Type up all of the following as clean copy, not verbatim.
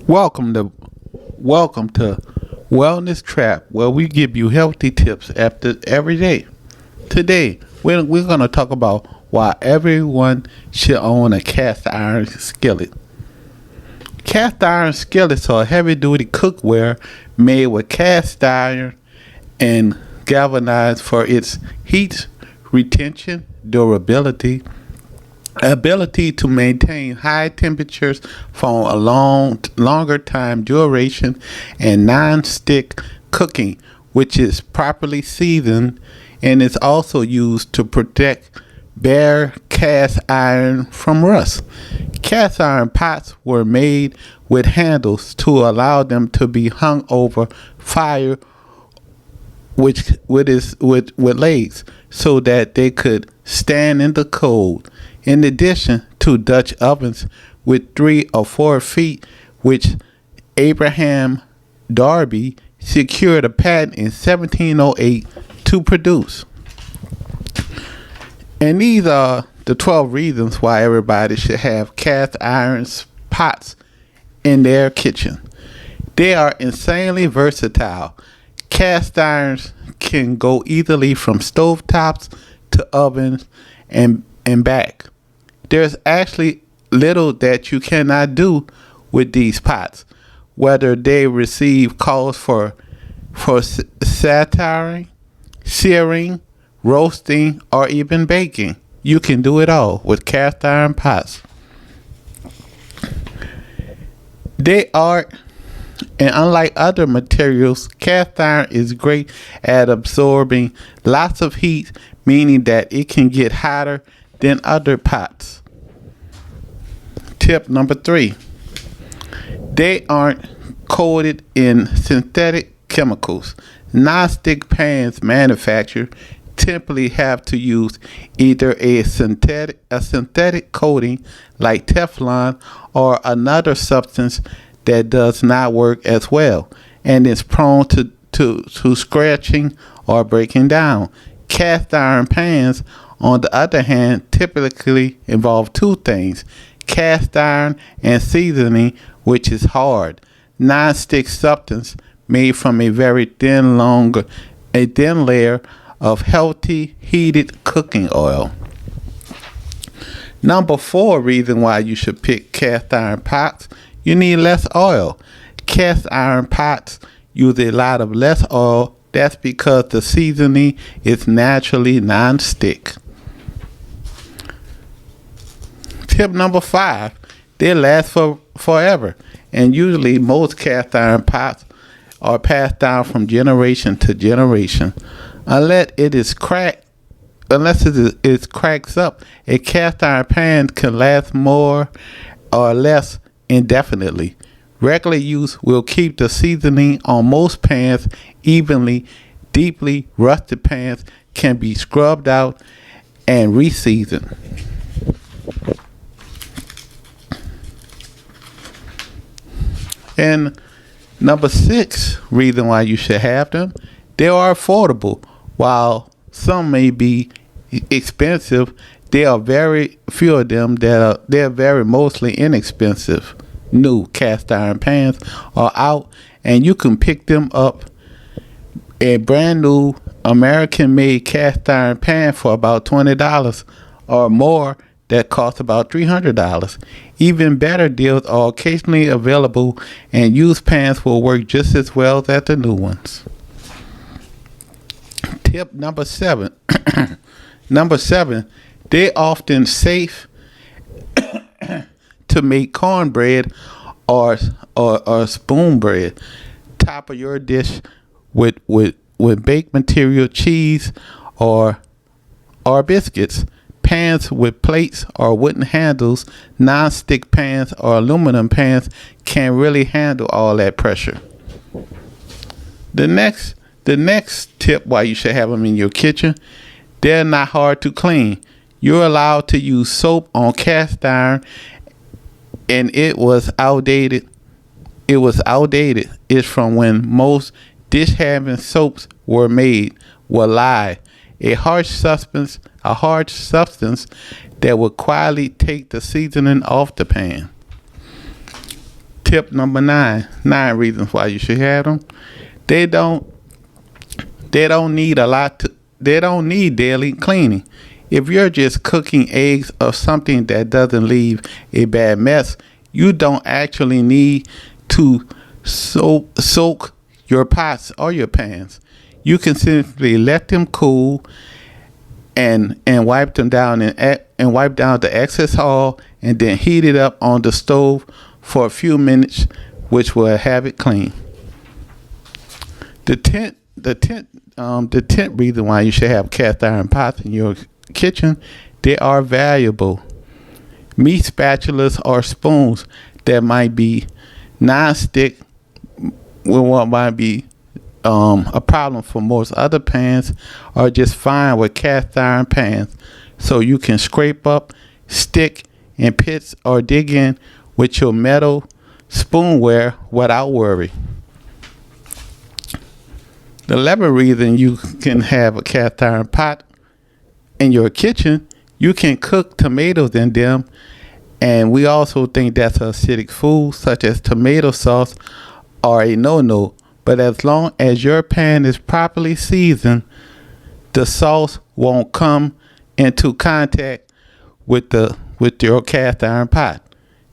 Welcome to welcome to Wellness Trap, where we give you healthy tips after every day. Today, we're going to talk about why everyone should own a cast iron skillet. Cast iron skillets are heavy duty cookware made with cast iron and galvanized for its heat retention, durability, ability to maintain high temperatures for a longer time duration, and non-stick cooking, which is properly seasoned and is also used to protect bare cast iron from rust. Cast iron pots were made with handles to allow them to be hung over fire with legs so that they could stand in the cold. In addition to Dutch ovens with 3 or 4 feet, which Abraham Darby secured a patent in 1708 to produce. And these are the 12 reasons why everybody should have cast iron pots in their kitchen. They are insanely versatile. Cast irons can go easily from stovetops to ovens and back. There's actually little that you cannot do with these pots, whether they receive calls for satiring, searing, roasting, or even baking. You can do it all with cast iron pots. They are, and unlike other materials, cast iron is great at absorbing lots of heat, meaning that it can get hotter than other pots. Tip number 3. They aren't coated in synthetic chemicals. Non-stick pans manufacturers typically have to use either a synthetic coating like Teflon or another substance that does not work as well and is prone to scratching or breaking down. Cast iron pans, on the other hand, typically involve two things: cast iron and seasoning, which is hard, non-stick substance made from a very thin layer of healthy heated cooking oil. Number 4 reason why you should pick cast iron pots: you need less oil. Cast iron pots use a lot of less oil. That's because the seasoning is naturally non-stick. Tip number 5. They last forever, and usually most cast iron pots are passed down from generation to generation. Unless it cracks up, a cast iron pan can last more or less indefinitely. Regular use will keep the seasoning on most pans evenly. Deeply rusted pans can be scrubbed out and reseasoned. And number 6 reason why you should have them: they are affordable. While some may be expensive, there are very few of them they're very mostly inexpensive. New cast iron pans are out, and you can pick them up a brand new American made cast iron pan for about $20 or more that costs about $300. Even better deals are occasionally available, and used pans will work just as well as the new ones. Tip number 7. Number 7, they often safe to make cornbread or spoon bread. Top of your dish with baked material, cheese, or biscuits. Pans with plates or wooden handles, non-stick pans or aluminum pans can really handle all that pressure. The next tip why you should have them in your kitchen: they're not hard to clean. You're allowed to use soap on cast iron, and it was outdated. It's from when most dish-having soaps were made. Were lye, a harsh substance that would quietly take the seasoning off the pan. Tip number 9. 9 reasons why you should have them. They don't need they don't need daily cleaning. If you're just cooking eggs or something that doesn't leave a bad mess, you don't actually need to soak your pots or your pans. You can simply let them cool and wipe them down and wipe down the excess oil, and then heat it up on the stove for a few minutes, which will have it clean. The tenth reason why you should have cast iron pots in your kitchen: they are valuable. Meat spatulas or spoons that might be non-stick will what might be a problem for most other pans are just fine with cast iron pans, so you can scrape up, stick in pits, or dig in with your metal spoonware without worry. The 11th reason you can have a cast iron pot in your kitchen: you can cook tomatoes in them, and we also think that's acidic food such as tomato sauce are a no-no. But as long as your pan is properly seasoned, the sauce won't come into contact with your cast iron pot.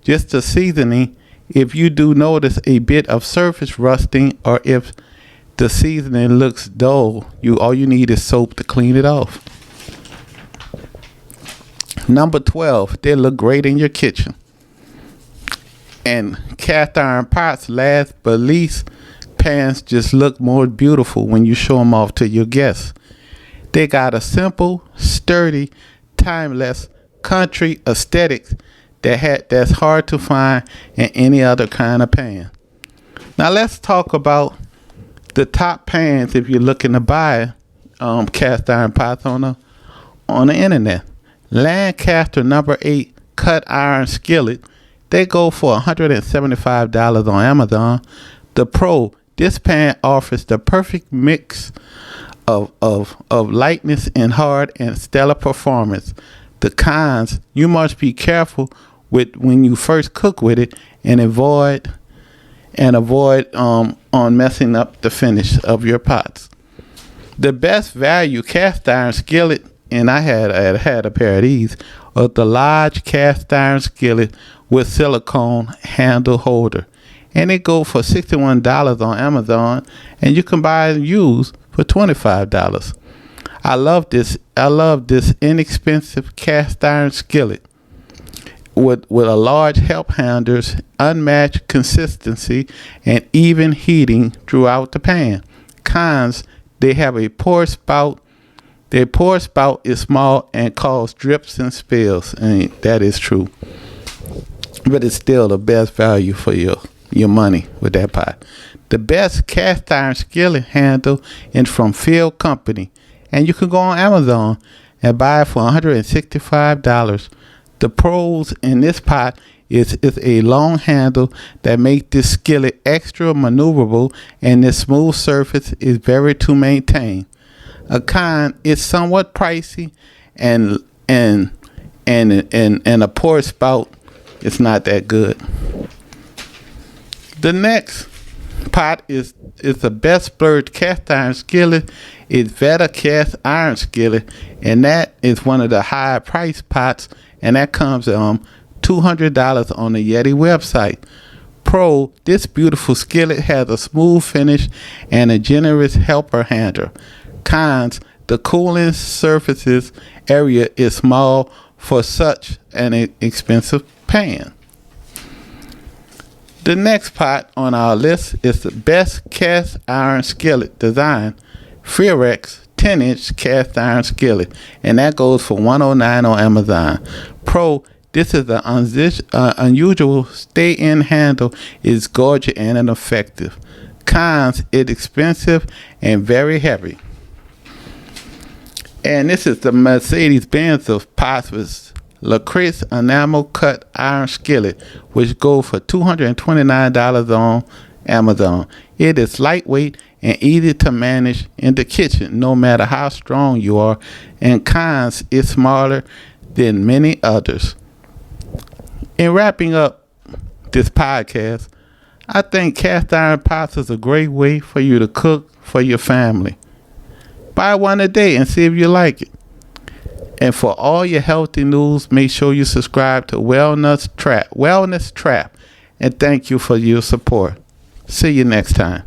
Just the seasoning. If you do notice a bit of surface rusting, or if the seasoning looks dull, all you need is soap to clean it off. Number 12, they look great in your kitchen. And cast iron pots, last but least, pans just look more beautiful when you show them off to your guests. They got a simple, sturdy, timeless country aesthetics that's hard to find in any other kind of pan. Now let's talk about the top pans if you're looking to buy cast iron pots on the internet. Lancaster number 8 cut iron skillet. They go for $175 on Amazon. The Pro, this pan offers the perfect mix of lightness and hard and stellar performance. The cons: you must be careful with when you first cook with it, and avoid on messing up the finish of your pots. The best value cast iron skillet, and I had a pair of these, of the large cast iron skillet with silicone handle holder, and they go for $61 on Amazon, and you can buy them used for $25. I love this inexpensive cast iron skillet with a large help handles, unmatched consistency, and even heating throughout the pan. Cons: they have a pour spout. Their pour spout is small and cause drips and spills, and that is true. But it's still the best value for your money with that pot. The best cast iron skillet handle is from Thier Company, and you can go on Amazon and buy it for $165. The pros in this pot is a long handle that makes this skillet extra maneuverable, and the smooth surface is very to maintain. A con: it's somewhat pricey, and a pour spout is not that good. The next pot is the best splurge cast iron skillet is Veta Cast Iron Skillet, and that is one of the high price pots, and that comes $200 on the Yeti website. Pro: this beautiful skillet has a smooth finish and a generous helper handle. Cons: the cooling surfaces area is small for such an expensive pan. The next pot on our list is the best cast iron skillet design, Thier 10-inch cast iron skillet, and that goes for $109 on Amazon. Pro: this is an unusual stay-in handle, is gorgeous and effective. Cons: it's expensive and very heavy. And this is the Mercedes-Benz of pots with Lacroix enamel cut iron skillet, which go for $229 on Amazon. It is lightweight and easy to manage in the kitchen, no matter how strong you are. And cons: it's smaller than many others. In wrapping up this podcast, I think cast iron pots is a great way for you to cook for your family. Buy one a day and see if you like it. And for all your healthy news, make sure you subscribe to Wellness Trap. And thank you for your support. See you next time.